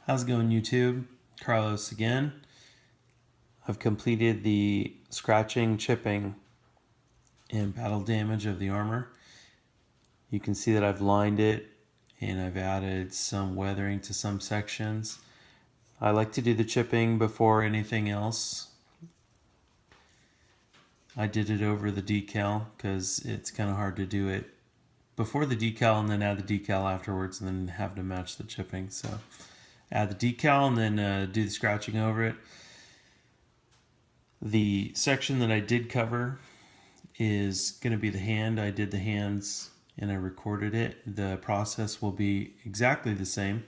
How's it going, YouTube? Carlos again. I've completed the scratching, chipping, and battle damage of the armor. You can see that I've lined it and I've added some weathering to some sections. I like to do the chipping before anything else. I did it over the decal because it's kind of hard to do it before the decal and then add the decal afterwards and then have to match the chipping. So add the decal and then do the scratching over it. The section that I did cover is going to be the hand. I did the hands and I recorded it. The process will be exactly the same.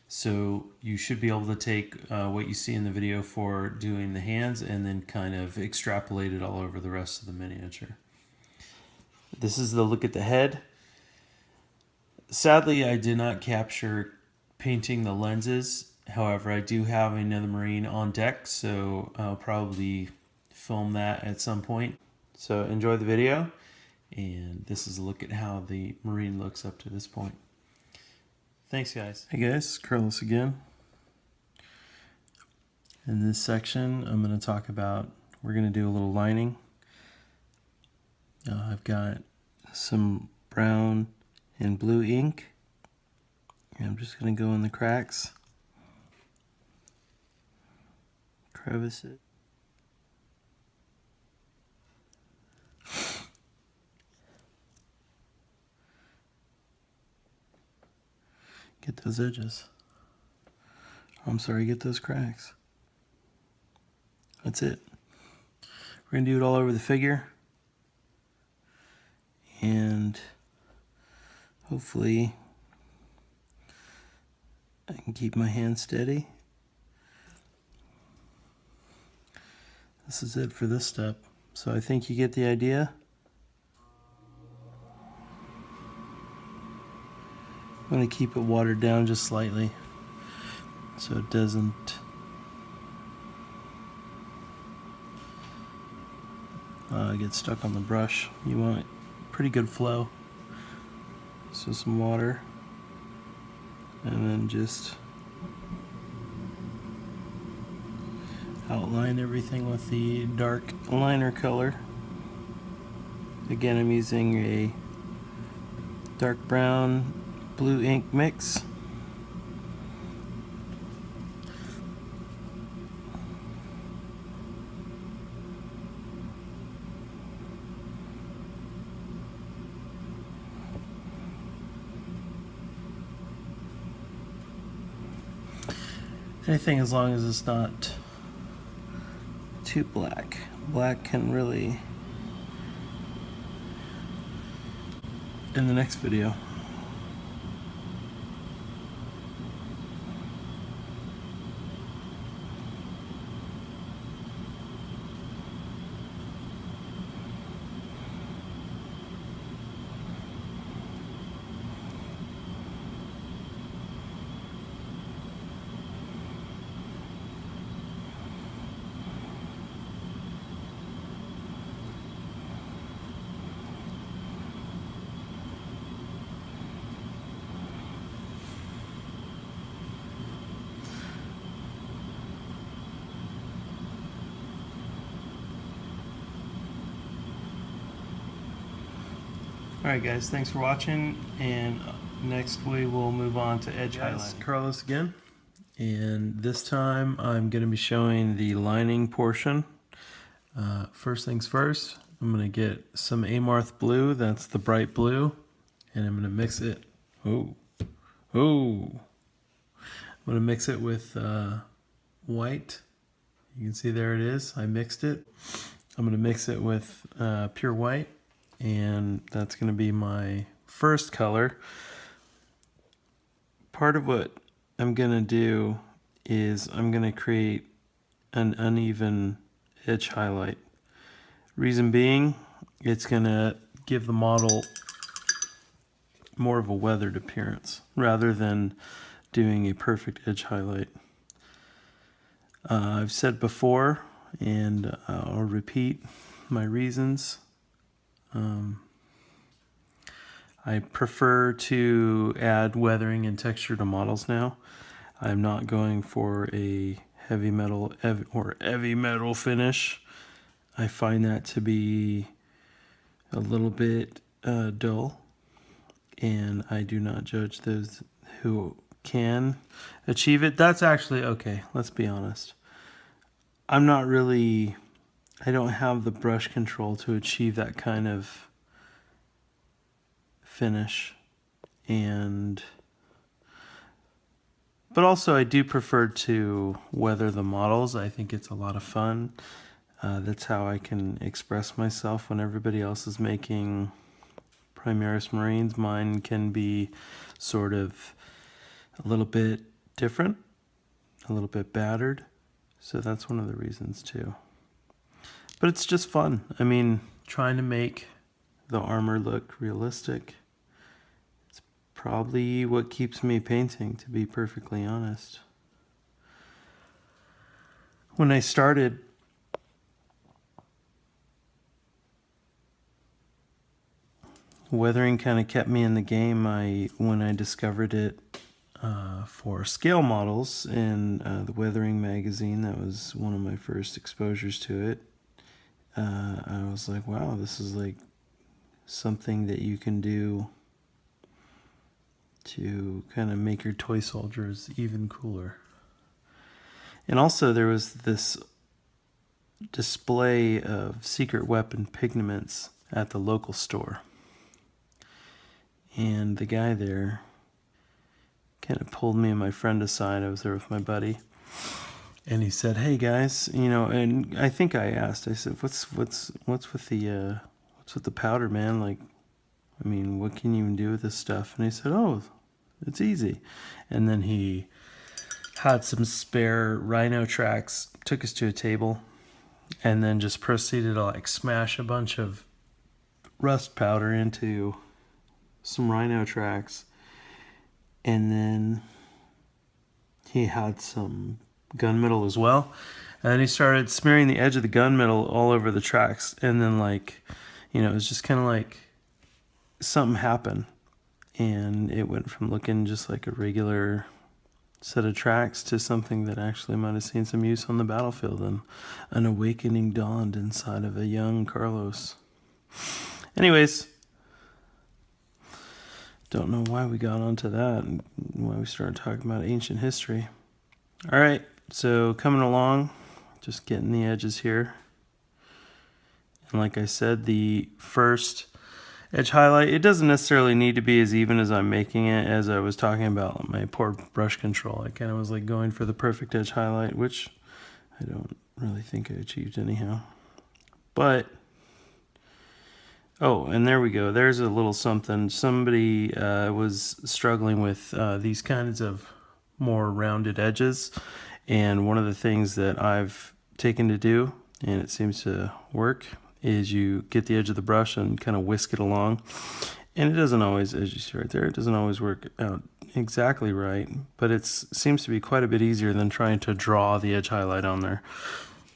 So you should be able to take what you see in the video for doing the hands and then kind of extrapolate it all over the rest of the miniature. This is the look at the head. Sadly, I did not capture painting the lenses. However, I do have another Marine on deck, so I'll probably film that at some point. So enjoy the video, and this is a look at how the Marine looks up to this point. Thanks, guys. Hey guys, Carlos again. In this section, I'm going to talk about, we're going to do a little lining. I've got some brown and blue ink, and I'm just going to go in the cracks, crevice it. Get those edges. I'm sorry, get those cracks. That's it. We're going to do it all over the figure. And hopefully I can keep my hand steady. This is it for this step. So I think you get the idea. I'm going to keep it watered down just slightly so it doesn't get stuck on the brush. You want pretty good flow. So some water, and then just outline everything with the dark liner color. Again, I'm using a dark brown blue ink mix. Anything as long as it's not too black. Black can really, in the next video. Alright guys, thanks for watching, and next we will move on to edge highlighting. Carlos again, and this time I'm going to be showing the lining portion. First things first, I'm going to get some Amarth blue, that's the bright blue, and I'm going to mix it, I'm going to mix it with white. You can see there it is, I mixed it. I'm going to mix it with pure white. And that's going to be my first color. Part of what I'm going to do is I'm going to create an uneven edge highlight. Reason being, it's going to give the model more of a weathered appearance rather than doing a perfect edge highlight. I've said before, and I'll repeat my reasons. I prefer to add weathering and texture to models now. I'm not going for a heavy metal finish. I find that to be a little bit dull, and I do not judge those who can achieve it. That's actually okay. Let's be honest. I don't have the brush control to achieve that kind of finish, but also I do prefer to weather the models. I think it's a lot of fun. That's how I can express myself when everybody else is making Primaris Marines. Mine can be sort of a little bit different, a little bit battered. So that's one of the reasons too. But it's just fun. I mean, trying to make the armor look realistic, it's probably what keeps me painting, to be perfectly honest. When I started, weathering kind of kept me in the game. When I discovered it for scale models in the Weathering magazine, that was one of my first exposures to it. I was like, wow, this is like something that you can do to kind of make your toy soldiers even cooler. And also there was this display of secret weapon pigments at the local store. And the guy there kind of pulled me and my friend aside. I was there with my buddy. And he said, "Hey guys, and I think I asked. I said, "What's with the powder, man? Like, I mean, what can you do with this stuff?" And he said, "Oh, it's easy." And then he had some spare rhino tracks, took us to a table, and then just proceeded to like smash a bunch of rust powder into some rhino tracks. And then he had some gunmetal as well. And then he started smearing the edge of the gunmetal all over the tracks. And then it was just kind of like something happened. And it went from looking just like a regular set of tracks to something that actually might have seen some use on the battlefield. And an awakening dawned inside of a young Carlos. Anyways, don't know why we got onto that and why we started talking about ancient history. All right, so coming along, just getting the edges here. And like I said, the first edge highlight, it doesn't necessarily need to be as even as I'm making it. As I was talking about my poor brush control, I kind of was like going for the perfect edge highlight, which I don't really think I achieved anyhow. But oh, and there we go. There's a little something. Somebody was struggling with these kinds of more rounded edges. And one of the things that I've taken to do, and it seems to work, is you get the edge of the brush and kind of whisk it along. And it doesn't always, as you see right there, it doesn't always work out exactly right. But it seems to be quite a bit easier than trying to draw the edge highlight on there.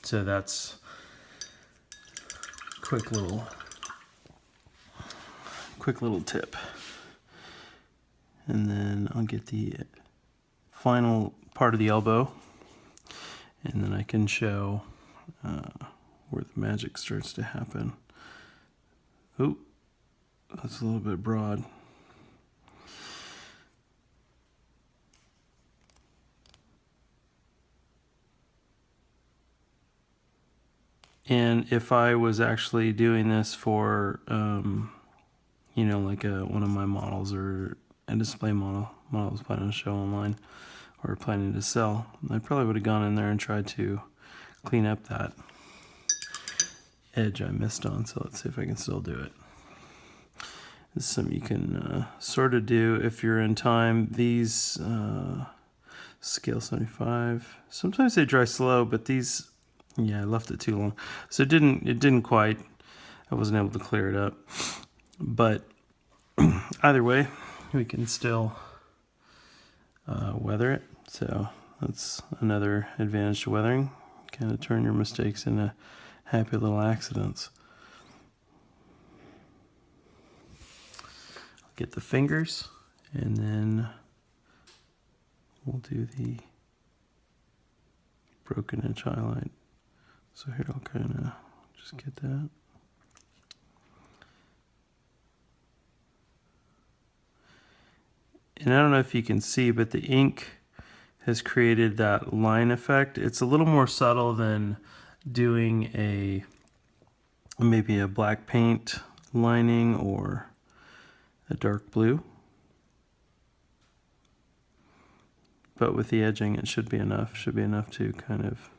So that's a quick little tip. And then I'll get the final part of the elbow, and then I can show where the magic starts to happen. Oh, that's a little bit broad. And if I was actually doing this for like one of my models or a display model I was planning to show online or planning to sell, I probably would have gone in there and tried to clean up that edge I missed on. So let's see if I can still do it. This is something you can sort of do if you're in time. These scale 75, sometimes they dry slow, but these, yeah, I left it too long. So it didn't quite, I wasn't able to clear it up. But either way, we can still weather it. So that's another advantage to weathering. Kind of turn your mistakes into happy little accidents. I'll get the fingers, and then we'll do the broken edge highlight. So here I'll kind of just get that. And I don't know if you can see, but the ink has created that line effect. It's a little more subtle than doing maybe a black paint lining or a dark blue. But with the edging, it should be enough. Should be enough to kind of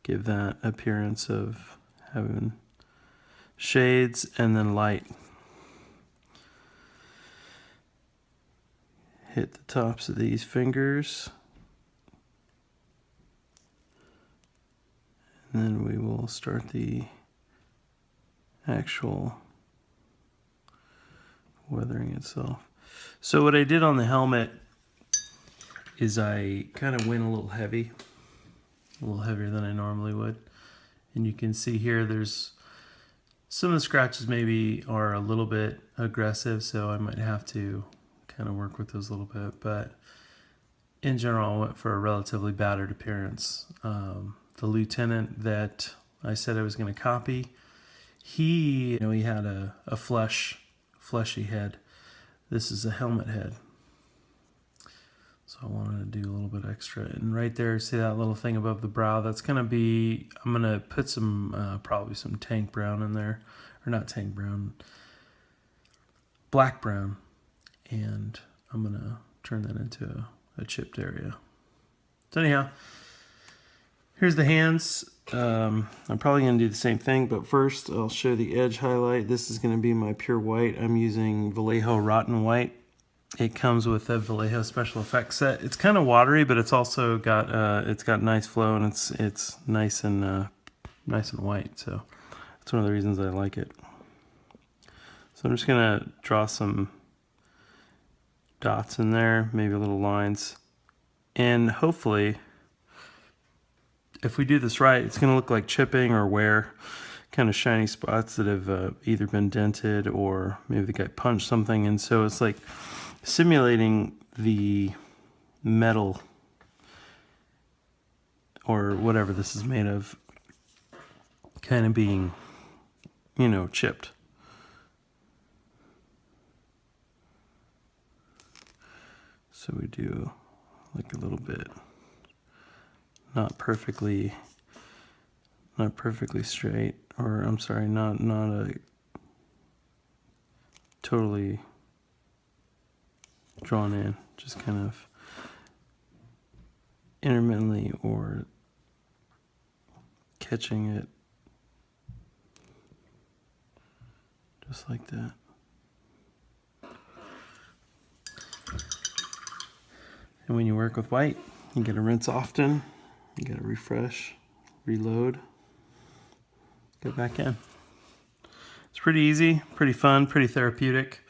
give that appearance of having shades and then light. Hit the tops of these fingers. And then we will start the actual weathering itself. So what I did on the helmet is I kind of went a little heavy, a little heavier than I normally would. And you can see here there's some of the scratches maybe are a little bit aggressive, so I might have to kind of work with those a little bit. But in general, I went for a relatively battered appearance. The lieutenant that I said I was going to copy, he had a fleshy head. This is a helmet head. So I wanted to do a little bit extra. And right there, see that little thing above the brow? That's going to be, I'm going to put some, probably some tank brown in there. Or not tank brown, black brown. And I'm going to turn that into a chipped area. So anyhow, here's the hands. I'm probably going to do the same thing, but first I'll show the edge highlight. This is going to be my pure white. I'm using Vallejo Rotten White. It comes with a Vallejo special effects set. It's kind of watery, but it's also got nice flow, and it's nice and white. So that's one of the reasons I like it. So I'm just going to draw some dots in there, maybe little lines, and hopefully, if we do this right, it's going to look like chipping or wear, kind of shiny spots that have either been dented or maybe the guy punched something. And so it's like simulating the metal or whatever this is made of kind of being, chipped. So we do like a little bit. Not perfectly straight, or I'm sorry, not a totally drawn in, just kind of intermittently or catching it just like that. And when you work with white, you gotta rinse often. You gotta refresh, reload, get back in. It's pretty easy, pretty fun, pretty therapeutic.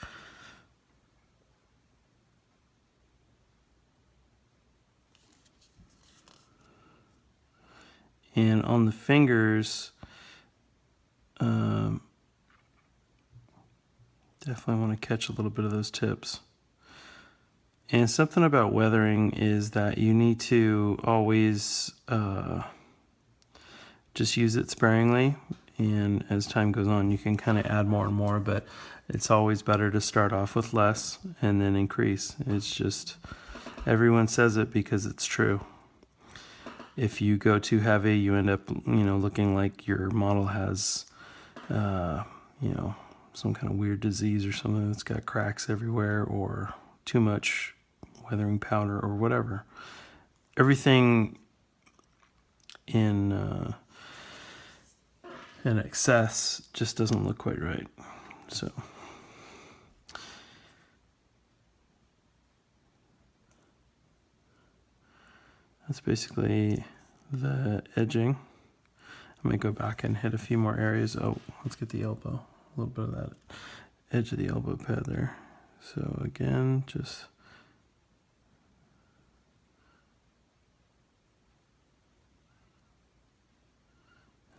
And on the fingers, definitely want to catch a little bit of those tips. And something about weathering is that you need to always just use it sparingly, and as time goes on you can kind of add more and more, but it's always better to start off with less and then increase. It's just, everyone says it because it's true. If you go too heavy, you end up looking like your model has some kind of weird disease or something that's got cracks everywhere, or too much weathering powder or whatever. Everything in excess just doesn't look quite right. So that's basically the edging. I might go back and hit a few more areas. Oh, let's get the elbow, a little bit of that edge of the elbow pad there. So again, just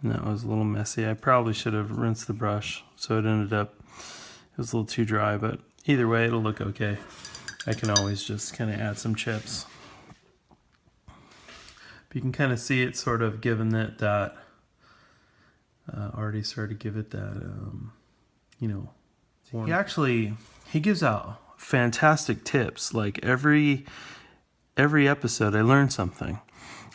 and that was a little messy. I probably should have rinsed the brush, so it ended up, it was a little too dry, but either way it'll look okay. I can always just kind of add some chips. But you can kind of see it sort of giving it that, already started to give it that, you know. He gives out fantastic tips. Like every episode I learn something.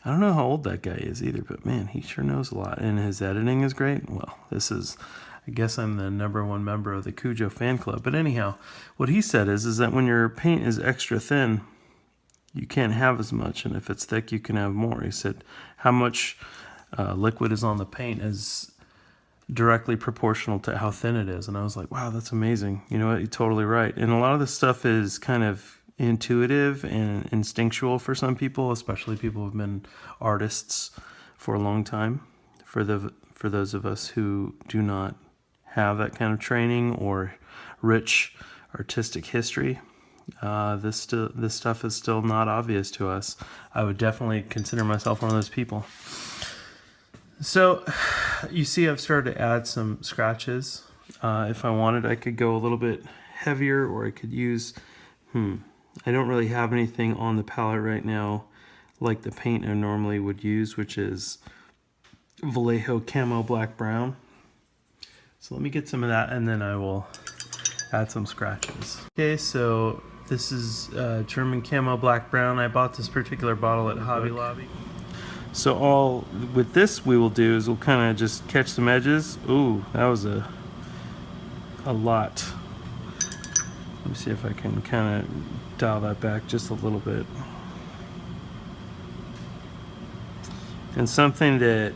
I don't know how old that guy is either, but man, he sure knows a lot. And his editing is great. Well, I guess I'm the #1 member of the Cujo fan club. But anyhow, what he said is that when your paint is extra thin, you can't have as much. And if it's thick, you can have more. He said how much liquid is on the paint is directly proportional to how thin it is. And I was like, wow, that's amazing. You know what? You're totally right. And a lot of this stuff is kind of intuitive and instinctual for some people, especially people who've been artists for a long time. For those of us who do not have that kind of training or rich artistic history, this stuff is still not obvious to us. I would definitely consider myself one of those people. So you see I've started to add some scratches. If I wanted, I could go a little bit heavier, or I could use I don't really have anything on the palette right now like the paint I normally would use, which is Vallejo Camo Black Brown. So let me get some of that and then I will add some scratches. Okay, so this is German Camo Black Brown. I bought this particular bottle at Hobby Lobby. So all with this we will do is we'll kind of just catch some edges. Ooh, that was a lot. Let me see if I can kind of dial that back just a little bit. And something that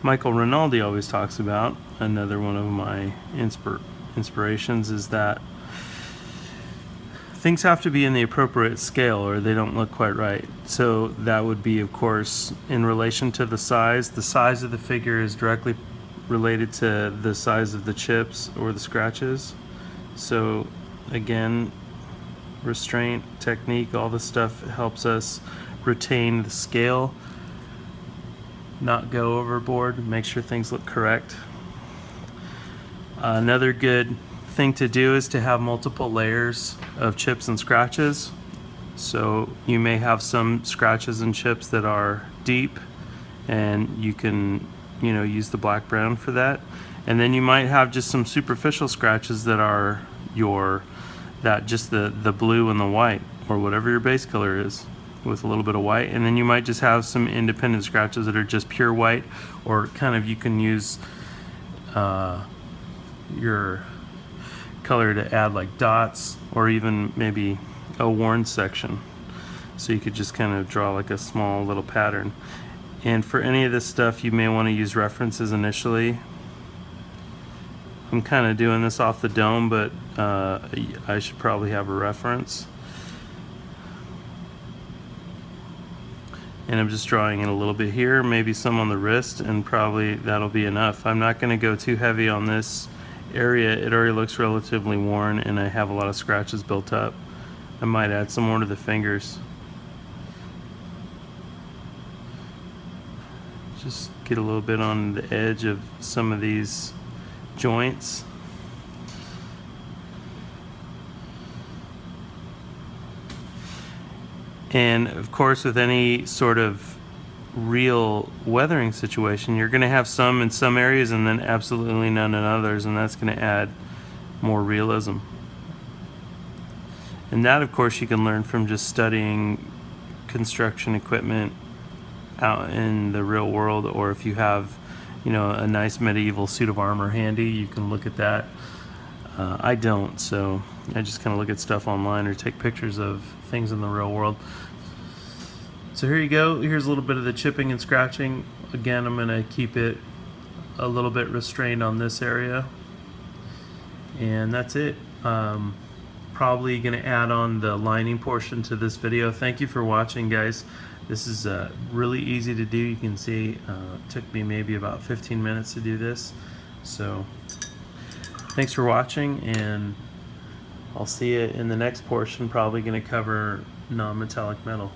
Michael Rinaldi always talks about, another one of my inspirations, is that things have to be in the appropriate scale or they don't look quite right. So that would be, of course, in relation to the size. The size of the figure is directly related to the size of the chips or the scratches. So again, restraint, technique, all this stuff helps us retain the scale, not go overboard, make sure things look correct. Another good thing to do is to have multiple layers of chips and scratches. So you may have some scratches and chips that are deep, and you can use the black brown for that. And then you might have just some superficial scratches that are just the blue and the white, or whatever your base color is, with a little bit of white. And then you might just have some independent scratches that are just pure white, or kind of you can use your color to add like dots, or even maybe a worn section. So you could just kind of draw like a small little pattern. And for any of this stuff, you may want to use references initially. I'm kind of doing this off the dome, but I should probably have a reference. And I'm just drawing in a little bit here, maybe some on the wrist, and probably that'll be enough. I'm not going to go too heavy on this area. It already looks relatively worn, and I have a lot of scratches built up. I might add some more to the fingers. Just get a little bit on the edge of some of these joints. And of course, with any sort of real weathering situation, you're going to have some in some areas and then absolutely none in others, and that's going to add more realism. And that, of course, you can learn from just studying construction equipment out in the real world, or if you have a nice medieval suit of armor handy, you can look at that. I don't, so I just kind of look at stuff online or take pictures of things in the real world. So here you go. Here's a little bit of the chipping and scratching. Again, I'm going to keep it a little bit restrained on this area, and that's it. Probably going to add on the lining portion to this video. Thank you for watching, guys. This is really easy to do. You can see it took me maybe about 15 minutes to do this. So thanks for watching, and I'll see you in the next portion. Probably going to cover non-metallic metal.